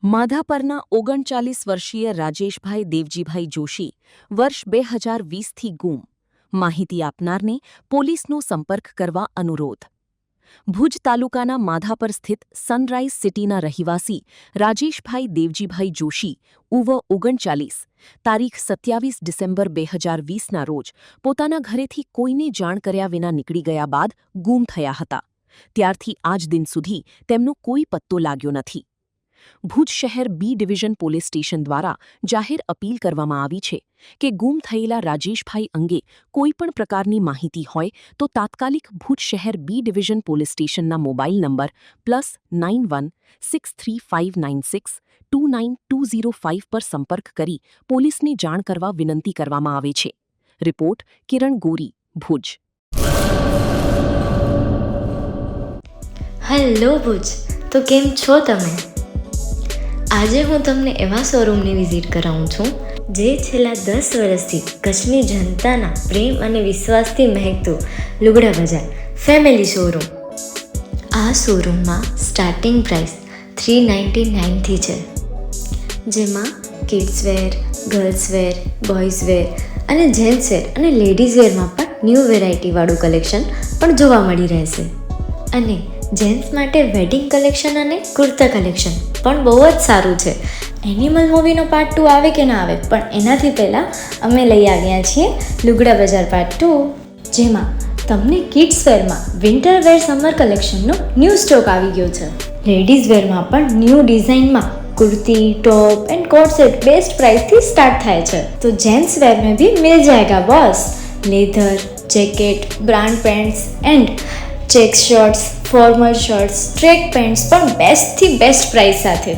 માધાપરના 39 વર્ષીય રાજેશભાઈ દેવજીભાઈ જોશી વર્ષ 2020થી ગુમ. માહિતી આપનારને પોલીસનો સંપર્ક કરવા અનુરોધ. ભુજ તાલુકાના માધાપર સ્થિત સનરાઇઝ સિટીના રહેવાસી રાજેશભાઈ દેવજીભાઈ જોશી ઉંમર 39 તારીખ 27 ડિસેમ્બર 2020ના રોજ પોતાના ઘરેથી કોઈને જાણ કર્યા વિના નીકળી ગયા બાદ ગુમ થયા હતા. ત્યારથી આજ દિન સુધી તેમનો કોઈ પત્તો લાગ્યો નથી. ભુજ શહેર બી ડિવિઝન પોલીસ સ્ટેશન દ્વારા જાહેર અપીલ કરવામાં આવી છે કે ગુમ થયેલા રાજેશભાઈ અંગે કોઈપણ પ્રકારની માહિતી હોય તો તાત્કાલિક ભુજ શહેર બી ડિવિઝન પોલીસ સ્ટેશનના મોબાઈલ નંબર +916359629205 પર સંપર્ક કરી પોલીસને જાણ કરવા વિનંતી કરવામાં આવે છે. રિપોર્ટ કિરણ ગોરી, ભુજ. હેલો ભુજ, તો કેમ છો તમે? આજે હું તમને એવા શોરૂમની વિઝિટ કરાવું છું જે છેલ્લા 10 વર્ષથી કચ્છની જનતાના પ્રેમ અને વિશ્વાસથી મહેકતું લુગડા બજાર ફેમિલી શોરૂમ. આ શોરૂમમાં સ્ટાર્ટિંગ પ્રાઇસ 399થી છે, જેમાં કિડ્સવેર, ગર્લ્સવેર, બોયઝવેર અને જેન્ટ્સવેર અને લેડીઝવેરમાં પણ ન્યૂ વેરાયટીવાળું કલેક્શન પણ જોવા મળી રહેશે. અને જેન્ટ્સ માટે વેડિંગ કલેક્શન અને કુર્તા કલેક્શન પણ બહુ જ સારું છે. એનિમલ મૂવીનો પાર્ટ 2 આવે કે ના આવે, પણ એનાથી પહેલાં અમે લઈ આવ્યા છીએ લુગડા બજાર પાર્ટ 2, જેમાં તમને કિડ્સ વેરમાં વિન્ટર વેર સમર કલેક્શનનો ન્યૂ સ્ટોક આવી ગયો છે. લેડીઝ વેરમાં પણ ન્યૂ ડિઝાઇનમાં kurti, top and coat set best price थी स्टार्ट થાય છે. तो जेंट्स वेयर में भी मिल जाएगा boss. Leather, jacket, brand pants and check shirts, formal shirts, track pants પણ બેસ્ટથી બેસ્ટ પ્રાઇસ સાથે.